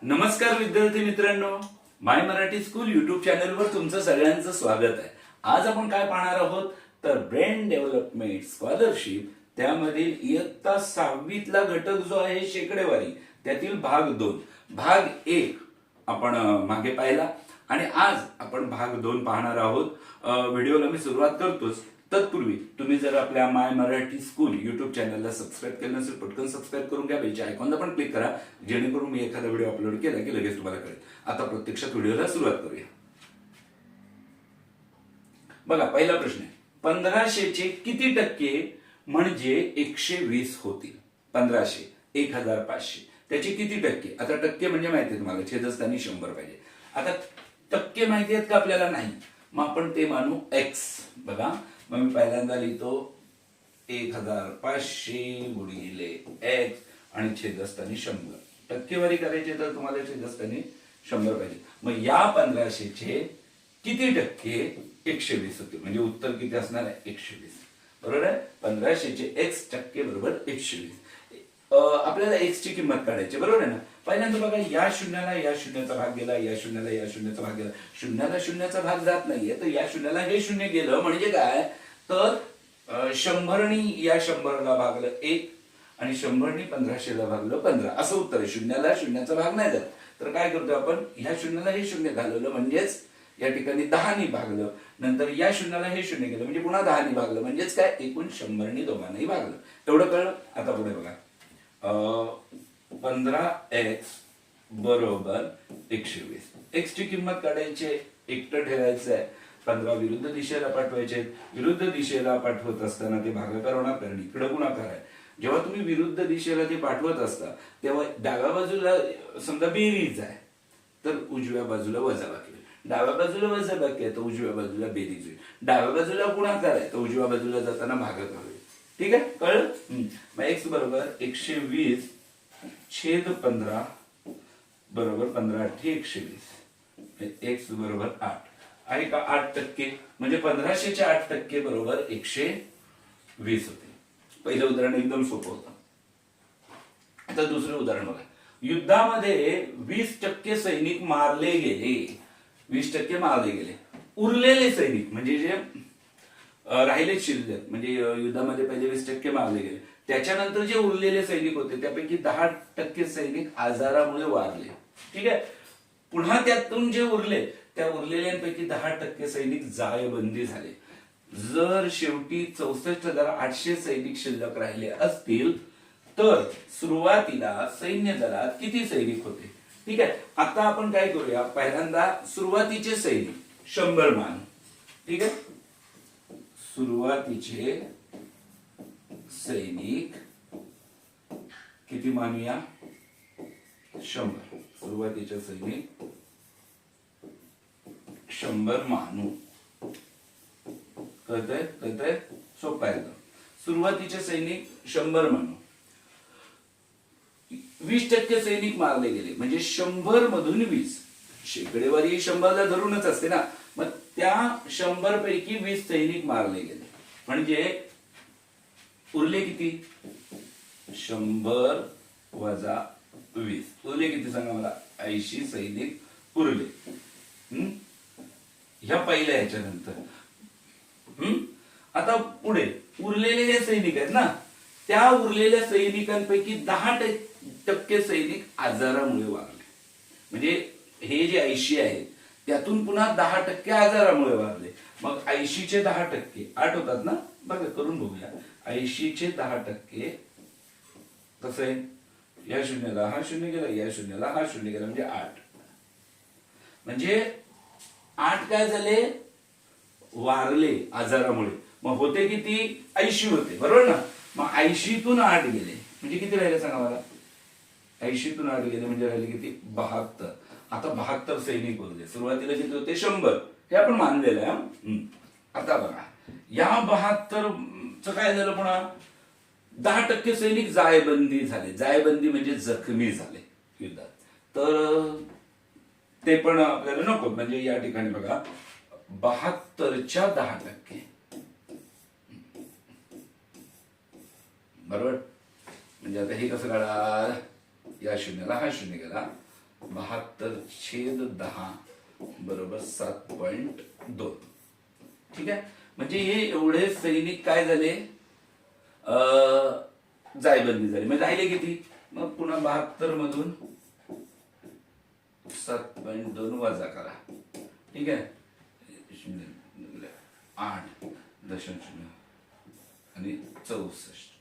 नमस्कार विद्यार्थी मित्रांनो, माय मराठी स्कूल युट्यूब चॅनलवर तुमचं सगळ्यांचं स्वागत आहे. आज आपण काय पाहणार आहोत तर ब्रेन डेव्हलपमेंट स्कॉलरशिप त्यामधील इयत्ता 6वीतला घटक जो आहे शेकडेवारी त्यातील भाग 2 भाग 1 आपण मागे पाहिला आणि आज आपण भाग 2 पाहणार आहोत. व्हिडिओला मी सुरुवात करतोच तत्पूर्वी तुम्ही जर आपल्या माय मराठी स्कूल युट्यूब चॅनलला सबस्क्राईब केलं नसेल पटकन सबस्क्राईब करून घ्या, बेलच्या आयकॉनला पण क्लिक करा जेणेकरून मी एखादा व्हिडिओ अपलोड केला की लगेच तुम्हाला कळेल. आता प्रत्यक्षात व्हिडिओला सुरुवात करूया. बघा, पहिला प्रश्न आहे 1500चे किती टक्के म्हणजे 120 होतील? 1500 1500 त्याचे किती टक्के? आता टक्के म्हणजे माहिती आहे तुम्हाला, छेदस्थानी 100 पाहिजे. आता टक्के माहिती आहेत का आपल्याला? नाही. मग आपण ते मानू एक्स. बघा, मग मी पहिल्यांदा लिहितो 1500 गुणिले एक्स आणि छेदस्थानी 100. टक्केवारी करायची तर तुम्हाला छेदस्थानी 100 पाहिजे. मग या 1500चे किती टक्के 120 होतील? म्हणजे उत्तर किती असणार आहे? 120. बरोबर आहे. 1500चे एक्स टक्के बरोबर 120. आपल्याला एक्स ची किंमत काढायची, बरोबर आहे ना. पहिल्यांदा बघा, या शून्याला या शून्याचा भाग गेला, या शून्याला या शून्याचा भाग गेला. शून्याला शून्याचा भाग जात नाहीये, तर या शून्याला हे शून्य गेलं म्हणजे काय तर 100नी या 100ला भागलं 1 आणि 100नी 1500ला भागलं 15 असं उत्तर आहे. शून्याला शून्याचा भाग नाही जात. तर काय करतो आपण, ह्या शून्याला हे शून्य घालवलं म्हणजेच या ठिकाणी 10नी भागलं, नंतर या शून्याला हे शून्य गेलं म्हणजे पुन्हा 10नी भागलं म्हणजेच काय एकूण 100नी दोघांनाही भागलं. एवढं कळलं. आता पुढे बघा, 15x बरोबर 120. एक्स ची किंमत काढायची, एकटं ठेवायचं आहे. 15 विरुद्ध दिशेला पाठवायचे. विरुद्ध दिशेला पाठवत असताना ते भागाकार होणार कारण इकडे गुणाकार आहे. जेव्हा तुम्ही विरुद्ध दिशेला ते पाठवत असता तेव्हा डाव्या बाजूला समजा बेरीज आहे तर उजव्या बाजूला वजाबाकी होईल. डाव्या बाजूला वजाबाकी आहे तर उजव्या बाजूला बेरीज होईल. डाव्या बाजूला गुणाकार आहे तर उजव्या बाजूला जाताना भागाकार होईल. ठीक आहे, कळलं. मग एक्स बरोबर 120 छेद 15 बरोबर 15 × 120. एक्स बरोबर 8 आहे का? 8%. म्हणजे 1500चे 8% बरोबर 120 होते. पहिलं उदाहरण एकदम सोपं होतं. आता दुसरं उदाहरण बघा. युद्धामध्ये 20% सैनिक मारले गेले. 20% मारले गेले. उरलेले सैनिक म्हणजे जे राहिले शिल्लक म्हणजे युद्धामध्ये पहिले 20% मारले गेले, त्याच्यानंतर जे उरलेले सैनिक होते त्यापैकी 10% सैनिक आजारामुळे वारले. ठीक आहे. पुन्हा त्यातून जे उरले त्या उरलेल्यांपैकी 10% सैनिक जायबंदी झाले. जर शेवटी 64,800 सैनिक शिल्लक राहिले असतील तर सुरुवातीला सैन्य दलात किती सैनिक होते? ठीक आहे. आता आपण काय करूया, पहिल्यांदा सुरुवातीचे सैनिक 100 मानू. ठीक आहे. सुरुवातीचे सैनिक किती मानूया? 100. सुरुवातीचे सैनिक 100 मानू. कळतंय? सोपं आहे. सुरुवातीचे सैनिक 100 मानू. 20% सैनिक मारले गेले म्हणजे 100 मधून 20. शेकडेवारी 100ला धरूनच असते ना. मग त्या 100 पैकी 20 सैनिक मारले गेले म्हणजे उरले किती? 100 वजा 20 उरले किती सांगा मला? 80 सैनिक उरले. ह्या पहिल्या ह्याच्यानंतर आता पुढे उरलेले हे सैनिक आहेत ना, त्या उरलेल्या सैनिकांपैकी 10% सैनिक आजारामुळे वारले. म्हणजे हे जे 80 आहेत त्यातून पुन्हा 10% आजारामुळे वारले. मग 80चे 10% 8 होतात ना. बघा करून बघूया. 80चे 10% कसं आहे? या शून्याला हा शून्य गेला, या शून्याला हा शून्य गेला म्हणजे 8. म्हणजे 8 काय झाले? वारले आजारामुळे. मग होते किती? 80 होते, बरोबर ना. मग 80तून 8 गेले म्हणजे किती राहिले सांगा मला? 80तून 8 गेले म्हणजे राहिले किती? 72. आता 72 सैनिक उरले. सुरुवातीला किती होते? 100. हे आपण मानलेलं आहे. आता बघा, या 72चं काय झालं? पुन्हा 10% सैनिक जायबंदी झाले. जायबंदी म्हणजे जखमी झाले युद्धात. तर ते पण आपल्याला नको. म्हणजे या ठिकाणी बघा 72च्या 10%. बरोबर. म्हणजे आता हे कसं काढा? या शून्याला हा शून्य गेला 72/10 बरोबर 7.2. ठीक आहे, म्हणजे हे एवढे सैनिक काय झाले, जायबंदी झाली. म्हणजे राहिले किती, मग पुन्हा 72 मधून 7.2 वजा करा. ठीक आहे, 8.0 आणि 64.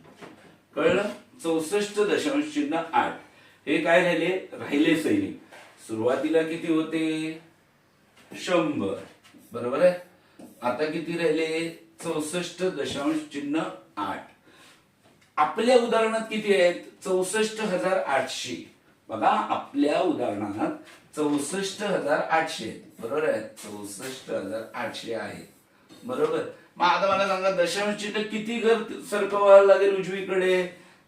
कळलं, 64.8. हे काय राहिले सैनिक. सुरुवातीला किती होते, 100. बरोबर आहे. आता किती राहिले, 64.8. आपल्या उदाहरणात किती आहेत, 64,800. बघा, आपल्या उदाहरणात 64,800 बरोबर आहे, 64,800 आहे. बरोबर. मग आता मला सांगा, दशांश चिन्ह किती घर सरकवावं लागेल उजवीकडे,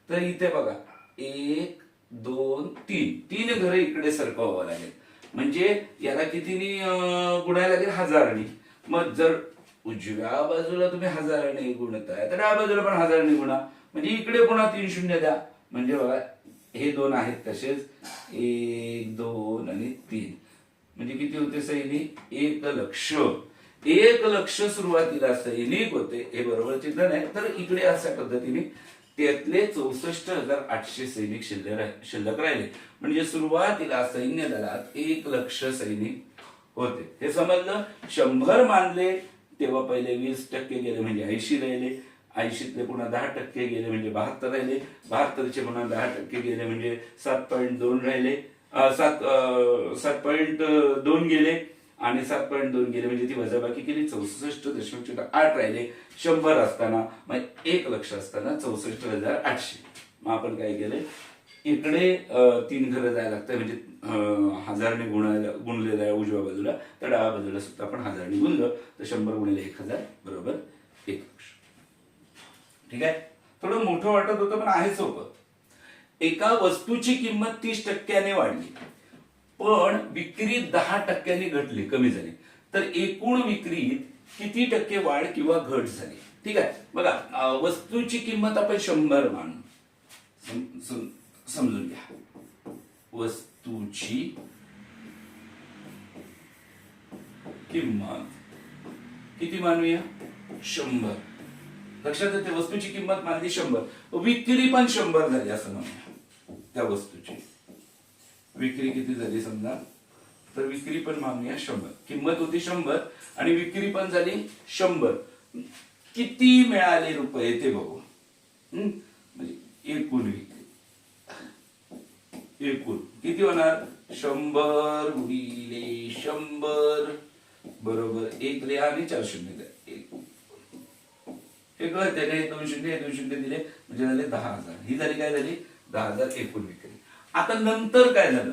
तर इथे बघा 1 2 3 3 घरे इकडे सरकवावं लागेल. म्हणजे याला कितीनी गुणायला लागेल, 1000नी. मग जर उजव्या बाजूला तुम्ही 1000ने गुणताय तर डाव्या बाजूला पण 1000ने गुणा. म्हणजे इकडे पुन्हा 3 शून्य द्या. म्हणजे बघा, हे 2 आहेत तसेच 1 2 आणि 3. म्हणजे किती होते सैनिक, 1,00,000. 1,00,000 सुरुवातीला सैनिक होते. हे बरोबर चिन्ह नाही, तर इकडे अशा पद्धतीने त्यातले 64,800 सैनिक शिल्लक राहिले. म्हणजे सुरुवातीला सैन्य दलात 1,00,000 सैनिक होते. हे समजलं. 100 मानले तेव्हा पहिले 20% गेले म्हणजे 80 राहिले. 80तले पुन्हा 10% गेले म्हणजे 72 राहिले. 72चे पुन्हा 10% गेले म्हणजे 7.2 राहिले. 7.2 गेले आणि 7.2 गेले म्हणजे ती वजाबाकी केली, 64.8 राहिले. 100 असताना, मग 1,00,000 असताना 64,800. मग आपण काय केले, इकडे 3 घरं जायला लागतं. म्हणजे 1000ने गुणलेलं आहे उजव्या बाजूला, तर डाव्या बाजूला सुद्धा आपण 1000ने गुणलं तर 100 गुणिले 1000 बरोबर 1,00,000. ठीक आहे, थोडं मोठं वाटत होतं पण आहे सोपं. एका वस्तूची किंमत 30% वाढली पण विक्री 10% घटली, कमी झाली, तर एकूण विक्रीत किती टक्के वाढ किंवा घट झाली. ठीक आहे, बघा, वस्तूची किंमत आपण 100 मानू. समजून घ्या, वस्तूची किंमत किती मानूया, 100. लक्षात येते, वस्तूची किंमत मानली 100, विक्री पण 100 झाली असं म्हणूया. त्या वस्तूची विक्री किती झाली समजा, तर विक्री पण मानूया 100. किंमत होती 100 आणि विक्री पण झाली 100. किती मिळाले रुपये ते बघू. म्हणजे एकूण विक्री, एकूण किती होणार, 100 गुणिले 100 बरोबर 1 लिहा आणि 4 शून्य द्या. हे कळते नाही, 2 शून्य 2 शून्य दिले म्हणजे झाले 10,000. ही झाली काय झाली, 10,000 एकूण विक्री. आता नंतर काय झालं,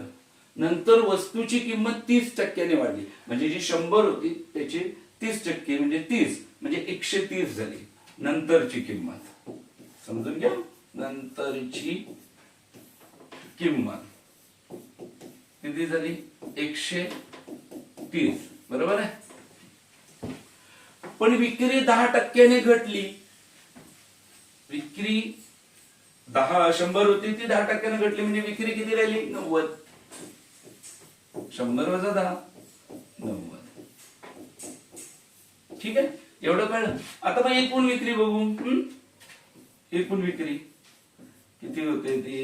नंतर वस्तूची किंमत 30% वाढली. म्हणजे जी 100 होती त्याची 30% म्हणजे 30 म्हणजे 130 झाली. नंतरची किंमत समजून घ्या, नंतरची किंमत किती झाली, 130. बरोबर आहे. पण विक्री 10% घटली. विक्री 100 होती ती 10% घटली म्हणजे विक्री किती राहिली, 90. 100 वजा 10 90. ठीक आहे, एवढं कळलं. आता मग एकूण विक्री बघू. एकूण विक्री किती होते ते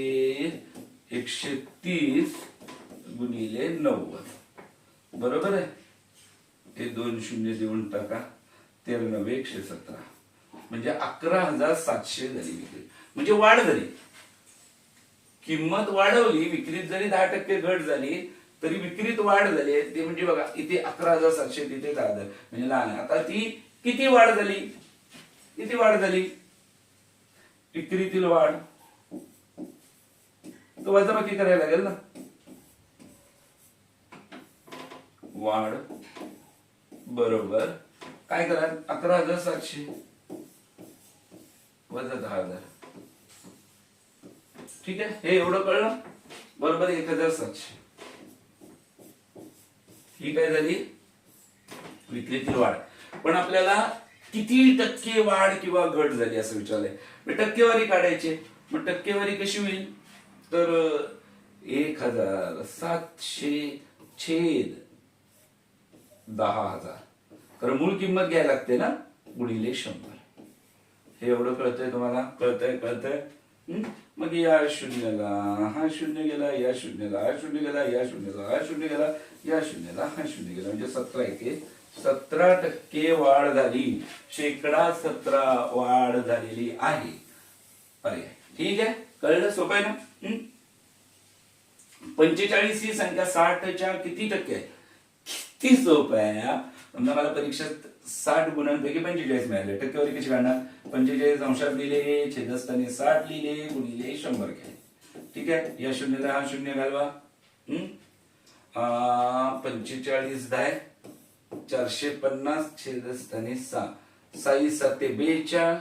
130 गुणिले 90 बरोबर आहे. हे 2 शून्य देऊन टाका, 13 117 म्हणजे 11,700 झाली विक्री. म्हणजे वाढ झाली, किंमत वाढवली, विक्रीत जरी 10% घट झाली तरी विक्रीत वाढ झाली. ते म्हणजे बघा, इथे 11,700 तिथे 10,000 म्हणजे लहान आहे. आता ती किती वाढ झाली, किती वाढ झाली, विक्रीतील वाढ, तो वजाबाकी करायला लागेल ना. वाढ बरोबर काय करा, 11,700 वजा 10,000. ठीक आहे, हे एवढं कळलं बरोबर. 1,700 ही काय झाली, विक्रीतील वाढ. पण आपल्याला किती टक्के वाढ किंवा घट झाली असं विचारलंय. टक्केवारी काढायची. मग टक्केवारी कशी होईल, तर 1700 छेद 10,000. कारण मूळ किंमत घ्यायला लागते ना, गुणिले 100. हे एवढं कळतंय तुम्हाला? कळतंय. मग या शून्याला हा शून्य गेला, या शून्याला हा शून्य गेला, या शून्याला हा शून्य गेला, या शून्याला हा शून्य गेला. म्हणजे 17% वाढ झाली. 17% वाढ झालेली आहे. पर्याय ठीक आहे. कळलं? सोपं आहे ना? 45 ही संख्या 60च्या किती टक्के आहे? किती सोपं आहे. समजा मला परीक्षेत 60 गुणांपैकी 45 मिळाले, टक्केवारी कशी काढणार? 45 अंशात लिहिले, छेदस्थानी 60 लिहिले, गुणिले 100 घ्या. ठीक आहे. या शून्याला हा शून्य घालवा. 45 10 450 छेदस्थानी 6, 6 7 42,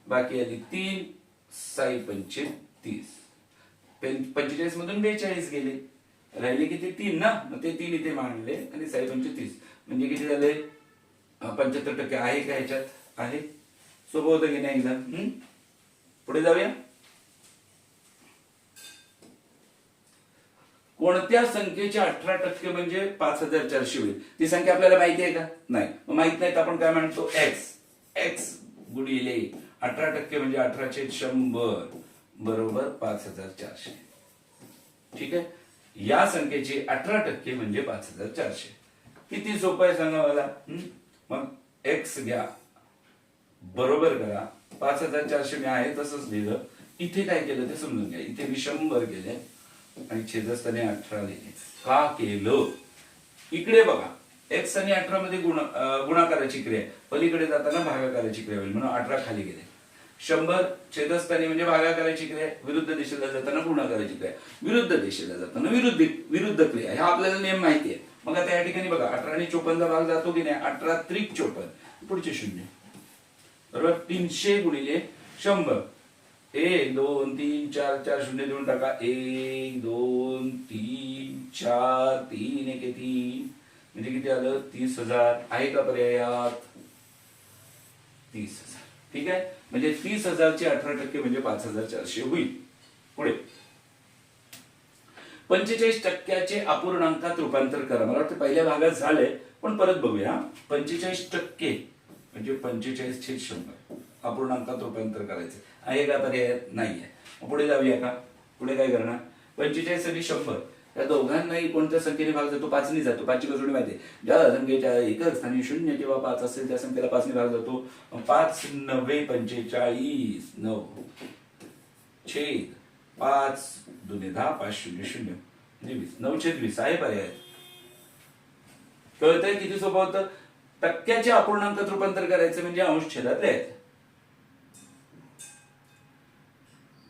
बाकी आली 3, 6 35. 45 मधून 42 गेले, राहिले किती? 3 ना. मग ते 3 इथे मांडले आणि 6 35 म्हणजे किती झाले? 75% आहे का ह्याच्यात? आहे. सोपं होतं की नाही एकदम? पुढे जाऊया. कोणत्या संख्येचे 18% म्हणजे 5400 होईल? ती संख्या आपल्याला माहिती आहे का? नाही. माहित नाही तर आपण काय म्हणतो? एक्स गुणिले 18% म्हणजे 18/100 बरोबर 5400. ठीक आहे. या संख्येचे 18% म्हणजे 5400. किती सोपं आहे सांगा मला? मग एक्स घ्या, बरोबर करा. 5400 मी आहे तसंच लिहिलं. इथे काय केलं ते समजून घ्या. इथे मी 100 केले आणि छेदस्थानी 18 लिहिले. का केलं? इकडे बघा, एक्स आणि 18 मध्ये गुणाकाराची क्रिया, पलीकडे जाताना भागाकाराची क्रिया होईल म्हणून 18 खाली गेले. 100 छेदस्थानी म्हणजे भागाकाराची क्रिया, विरुद्ध दिशेला जाताना गुणाकाराची क्रिया, विरुद्ध दिशेला जाताना विरुद्ध क्रिया. हा आपल्याला नियम माहिती आहे. मग आता या ठिकाणी बघा, 18 ने 54 भाग जातो की नाही? 18 त्रिक 54, पुढचे शून्य बरोबर. 300 गुणिले 100. 1 2 3 4 4 शून्य देऊन टाका. 1 2 3 4 3 1 3 म्हणजे किती आलं? 30,000. आहे का पर्यायात? 30,000. ठीक आहे. म्हणजे 30,000 चे 18% म्हणजे 5400 होईल. पुढे 45% अपूर्णांकात रूपांतर करा. मला वाटतं पहिल्या भागात झालंय, पण परत बघूया. 45% म्हणजे 45/100 अपूर्णांकात रूपांतर करायचं आहे का पर्याय? नाहीये. पुढे जाऊया का? पुढे काय करणार? 45 आणि 100 या दोघांनाही कोणत्या संख्येने भाग जातो? 5 ने जातो. 5ची कसोटी माहिती आहे. ज्या संख्येच्या एकक स्थानी 0 किंवा 5 असेल त्या संख्येला 5 ने भाग जातो. 5 9 45 9 छेद 5 2 10 5 0 0 म्हणजे 20. 9/20 आहे पर्याय. कळतंय किती सोपं होतं? टक्क्याच्या अपूर्णांकात रूपांतर करायचं म्हणजे अंश छेदात लिहायचं.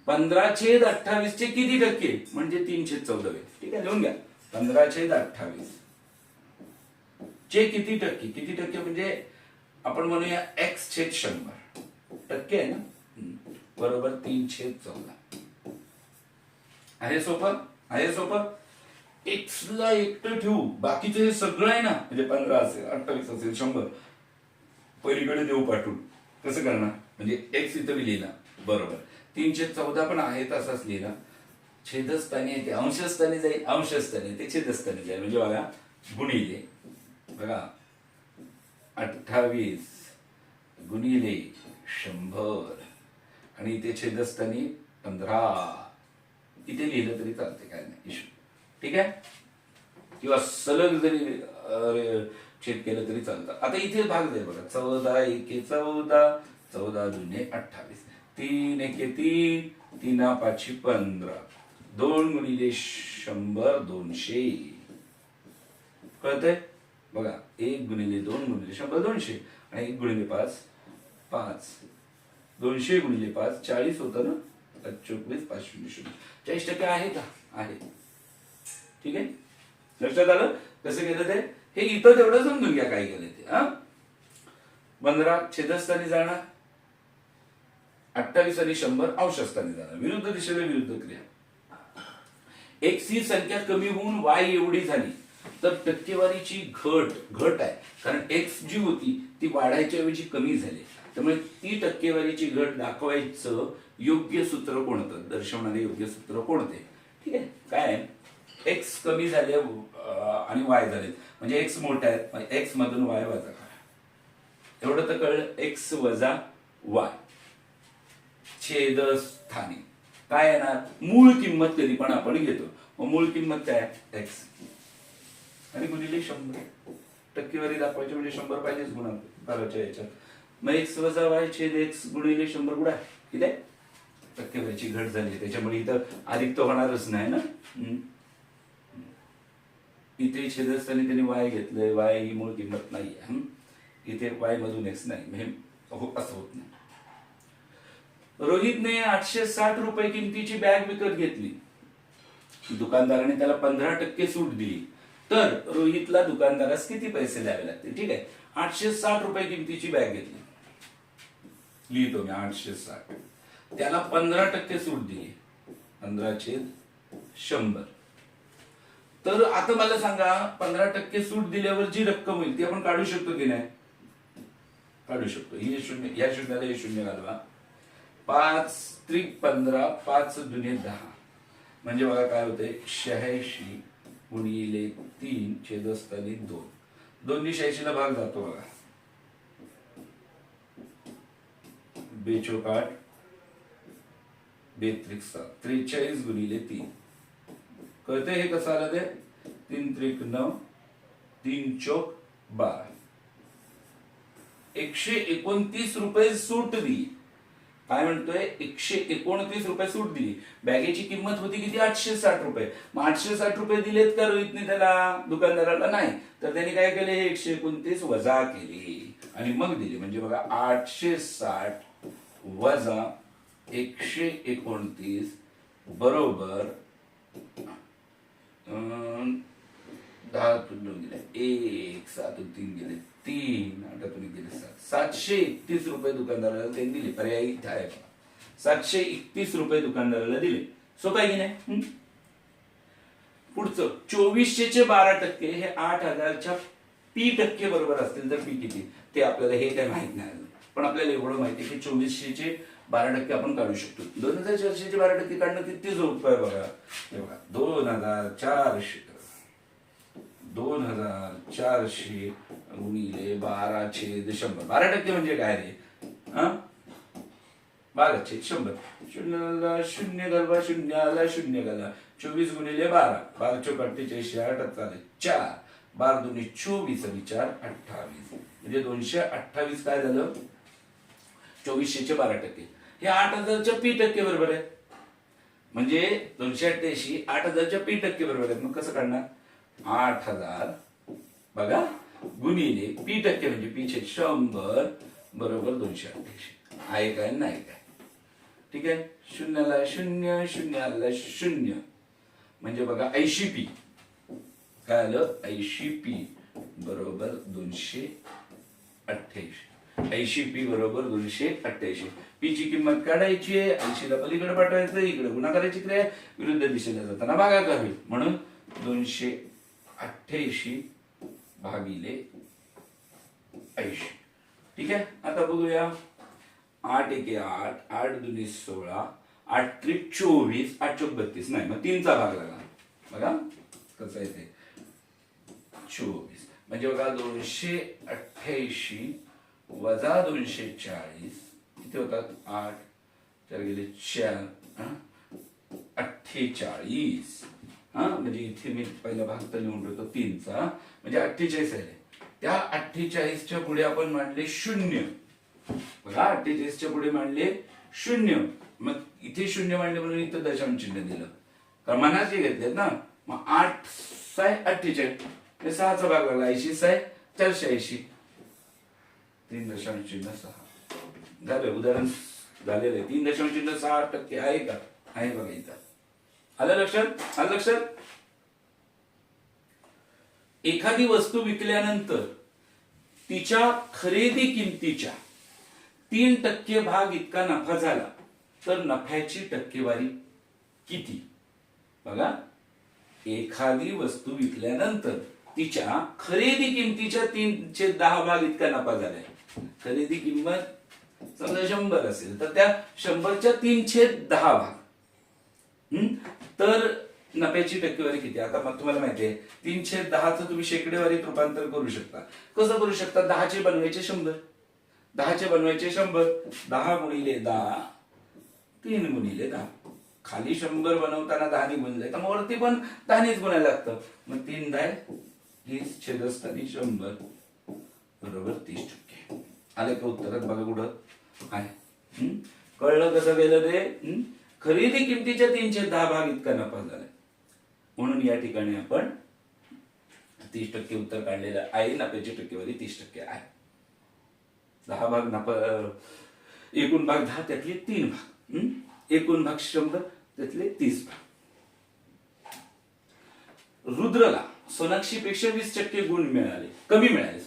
15/28 चे किती टक्के? म्हणजे 3/14. ठीक आहे, लिहून घ्या. 15/28 चे किती टक्के? किती टक्के म्हणजे आपण म्हणूया x/100 टक्के आहे ना, बरोबर 3/14. आहे सोपं? आहे सोपं. एक्स ला एकटं ठेवू, बाकीचं हे सगळं आहे ना, म्हणजे 15 असेल, 28 असेल, 100 पहिलीकडे देऊ पाठवून. कसं करणार? म्हणजे एक्स इथं मी लिहिला, बरोबर. 3/14 पण आहे तसाच लिहिला. छेदस्थानी आहे ते अंशस्थानी जाईल, अंशस्थानी ते छेदस्थानी जाईल. म्हणजे बघा, गुणिले बघा 28 गुणिले 100 आणि इथे छेदस्थानी 15. इथे लिहिलं तरी चालते, काय नाही इशू. ठीक आहे. किंवा सलग जरी छेद केलं तरी चालतं. आता इथे भाग जाईल बघा. 14 1 14 14 2 28 3 1 3 3 5 15 2 गुणिले 100 200. कळतंय? बघा, 1 गुणिले 2 गुणिले 100 200 आणि 1 गुणिले 5 5 200 गुणिले 5 40 होतं ना. 24 5 0 0 40% आहे का? आहे. ठीक आहे, लक्षात आलं कसं केलं ते? हे इथं तेवढं समजून घ्या काय केलं ते. 15 छेदस्थानी जाणार, 28 आणि 100 अंशस्थानी जाणार. विरुद्ध दिशेला विरुद्ध क्रिया. एक्स ही संख्या कमी होऊन वाय एवढी झाली तर टक्केवारीची घट आहे. कारण एक्स जी होती ती वाढायच्या ऐवजी कमी झाली. त्यामुळे ती टक्केवारीची घट दाखवायचं योग्य सूत्र कोणतं? दर्शवणारे योग्य सूत्र कोणते? ठीक आहे. काय एक्स कमी झाले आणि वाय झाले म्हणजे एक्स मोठा आहे, एक्स मधून वाय वजा करा. एवढं तर कळलं. एक्स वजा वाय छेदस्थानी काय येणार, मूळ किंमत कधी पण आपण घेतो. मग मूळ किंमत काय एक्स आणि गुणिले 100. टक्केवारी दाखवायची म्हणजे 100 पाहिजेच गुणाकाराच्या याच्यात. मग एक्स वजा वाय छेद एक्स गुणिले 100 गुणा किती आहे, टक्केवारीची घट झाली त्याच्यामुळे इथं अधिक तर होणारच नाही ना. इथे छेदस्थानी त्यांनी वाय घेतलंय, वाय ही मूळ किंमत नाही आहे. इथे वाय मधून एक्स नाही म्हणजे असं होत नाही. रोहितने 860 रुपये किमतीची बॅग विकत घेतली. दुकानदाराने त्याला 15% सूट दिली. तर रोहितला दुकानदारास किती पैसे द्यावे लागतील. ठीक आहे. 860 रुपये किमतीची बॅग घेतली, लिहितो मी 860. त्याला 15% सूट दिली, 15/100. तर आता मला सांगा 15% सूट दिल्यावर जी रक्कम होईल ती आपण काढू शकतो की नाही. काढू शकतो. ही शून्य, या शून्याला हे शून्य घालवा. 5 त्रिक 15, 5 दुने 10 म्हणजे बघा काय होते 86 गुणिले 3 छेदस्थानी 2. 2 ने 86 ला भाग जातो बघा. 2 चौक 8, 2 त्रिक 7, 43 गुणिले 3. कळते हे कसं आलं ते. 3 त्रिक 9, 3 चौक 12. 129 रुपये सूट दिली. काय म्हणतोय 129 रुपये सूट दिली. बॅगेची किंमत होती किती 860 रुपये. मग 860 रुपये दिलेत का रोहितने त्याला दुकानदाराला. नाही. तर त्यांनी काय केले 129 वजा केले आणि मग दिले. म्हणजे बघा 860 वजा 129 बरोबर 10 गेले 1, 7 3 गेले 3, 8 गेले 7, 731 रुपये दुकानदाराला त्यांनी दिले. पर्यायी इथे आहे 731 रुपये दुकानदाराला दिले. सोपं आहे की नाही. पुढचं 2400 चे 12% हे 8000च्या पी टक्के बरोबर असतील तर पी किती ते आपल्याला हे काही माहित नाही. पण आपल्याला एवढं माहिती आहे की 2400 चे 12% आपण काढू शकतो. 2400 चे 12% काढणं किती सोपं आहे बघा. हे बघा 2400 गुणिले 12/100. 12% म्हणजे काय रे. 12/100. शून्याला शून्य घालवा, शून्याला शून्य घाला. 24 गुणिले 12, 12 चौक 48, 8 चालेल 4, 12 दुने 24 आणि 4 28 म्हणजे 228 काय झालं 2400 चे 12%. हे 8000च्या पी टक्के बरोबर आहे. म्हणजे 288 8000च्या पी टक्के बरोबर आहे. मग कसं काढणार 8000 बघा गुणिले पी टक्के म्हणजे पी छेद 100 बरोबर 288. आहे काय नाही काय. ठीक आहे. शून्याला शून्य, शून्याला शून्य म्हणजे बघा 80 पी काय आलं 80 पी बरोबर 288. 80 पी बरोबर 288. पी ची किंमत काढायची आहे. 80 ला पलीकडे पाठवायचं, इकडे गुणाकाराची क्रिया विरुद्ध दिशेला जाताना भागाकार होईल. म्हणून 288 भागिले 80. ठीक आहे. आता बघूया 8 1 8, 8 2 16, 8 त्रिक 24, 8 चौक 32. नाही मग 3चा भाग लागला. बघा कसं आहे ते 24 म्हणजे बघा 288 वजा 240 किती होतात 8 4 गेले 4 48. म्हणजे इथे मी पहिला भाग तर लिहून ठेवतो 3चा म्हणजे 48 आहे. त्या 48च्या पुढे आपण मांडले 0. बघा 48च्या पुढे मांडले 0. मग इथे 0 मांडले म्हणून इथं दशांश चिन्ह दिलं. क्रमांकाचे घेतलेत ना. मग 8 6 48 हे 6चा भाग लागला. 80 6 480 3 दशांश चिन्ह 6 झालं. उदाहरण झालेलं आहे. 3 दशांश चिन्ह 6% आहे का आहे बघा इथं. आलं लक्षात. आलं लक्षात. एखादी वस्तू विकल्यानंतर तिच्या खरेदी किमतीच्या 3% भाग इतका नफा झाला तर नफ्याची टक्केवारी किती. बघा एखादी वस्तू विकल्यानंतर तिच्या खरेदी किमतीच्या 3/10 भाग इतका नफा झालाय. खरेदी किंमत समजा 100 असेल तर त्या 100च्या 3/10 भाग तर नफ्याची टक्केवारी किती? आता मग तुम्हाला माहिती आहे 3/10चं तुम्ही शेकडेवारीत रूपांतर करू शकता. कसं करू शकता? 10चे बनवायचे 100, 10चे बनवायचे 100, 10 गुणिले 10, 3 गुणिले 10. खाली 100 बनवताना 10 ने गुणलंय तर मग वरती पण 10 नेच गुणायला लागतं. मग 3/10 छेदस्थानी 100 बरोबर 30%. आले का उत्तरात? बघा कुठं आहे. कळलं कसं गेलं ते? खरेदी किमतीच्या 3/10 इतका नफा झालाय. म्हणून या ठिकाणी आपण 30% उत्तर काढलेलं आहे. नफ्याची टक्केवारी 30% आहे. 10 भाग नफा, एकूण भाग 10 त्यातले 3 भाग, एकूण भाग 100 त्यातले 30 भाग. रुद्रला सोनाक्षीपेक्षा 20% गुण मिळाले, कमी मिळाले.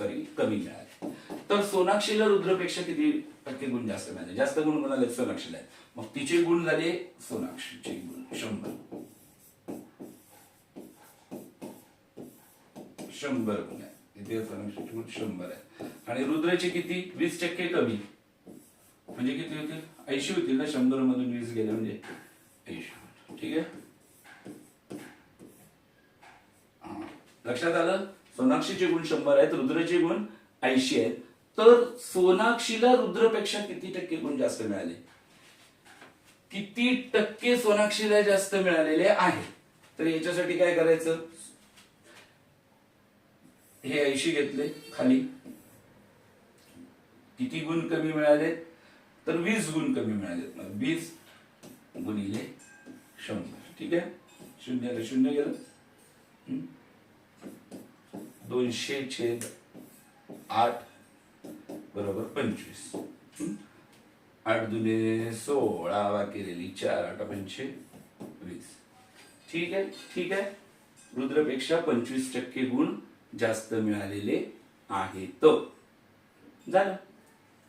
तर सोनाक्षीला रुद्रपेक्षा किती टक्के गुण जास्त मिळाले? जास्त गुण कोणाला? सोनाक्षीला. मग तिचे गुण झाले, सोनाक्षीचे गुण 100 गुण आहे. इथे सोनाक्षीचे गुण 100 आहे. आणि रुद्रचे किती? 20% कमी, म्हणजे किती होतील? 80 होतील ना. 100 मधून 20 गेले म्हणजे 80. ठीक आहे, लक्षात आलं? सोनाक्षीचे गुण 100 आहेत, रुद्रचे गुण 80 आहेत. तर सोनाक्षीला रुद्रपेक्षा किती टक्के गुण जास्त मिळाले? किती टक्के सोनाक्षीला जास्त मिळालेले आहे? तर याच्यासाठी काय करायचं? हे 80 घेतले खाली, किती गुण कमी मिळाले? तर 20 गुण कमी मिळाले. मग 20 गुणिले 100. ठीक आहे, 0 0 गेलं. 200/8 बरोबर 25. 8 दुने 16 केलेली 4 8 5 20. ठीक आहे. रुद्रपेक्षा 25% गुण जास्त मिळालेले आहेत. झालं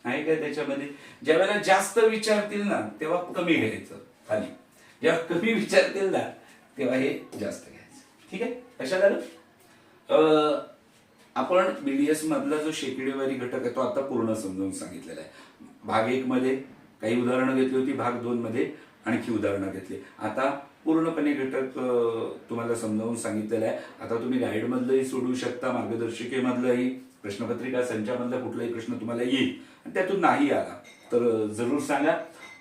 आहे काय त्याच्यामध्ये? ज्या वेळेला जास्त विचारतील ना तेव्हा कमी घ्यायचं खाली, जेव्हा कमी विचारतील ना तेव्हा हे जास्त घ्यायचं. ठीक आहे, लक्षात आलं? आपण बीडीएस मधला जो शेकडेवारी घटक आहे तो आता पूर्ण समजावून सांगितलेला आहे. भाग 1 मध्ये काही उदाहरणं घेतली होती, भाग 2 मध्ये आणखी उदाहरणं घेतली. आता पूर्णपणे घटक तुम्हाला समजावून सांगितलेला आहे. आता तुम्ही गाईड मधलंही सोडवू शकता, मार्गदर्शिकेमधलंही, प्रश्नपत्रिका संचामधला कुठलाही प्रश्न तुम्हाला येईल आणि त्यातून नाही आला तर जरूर सांगा.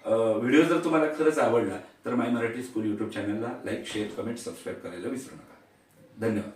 व्हिडिओ जर तुम्हाला खरंच आवडला तर माय मराठी स्कूल युट्यूब चॅनलला लाईक, शेअर, कमेंट, सबस्क्राईब करायला विसरू नका. धन्यवाद.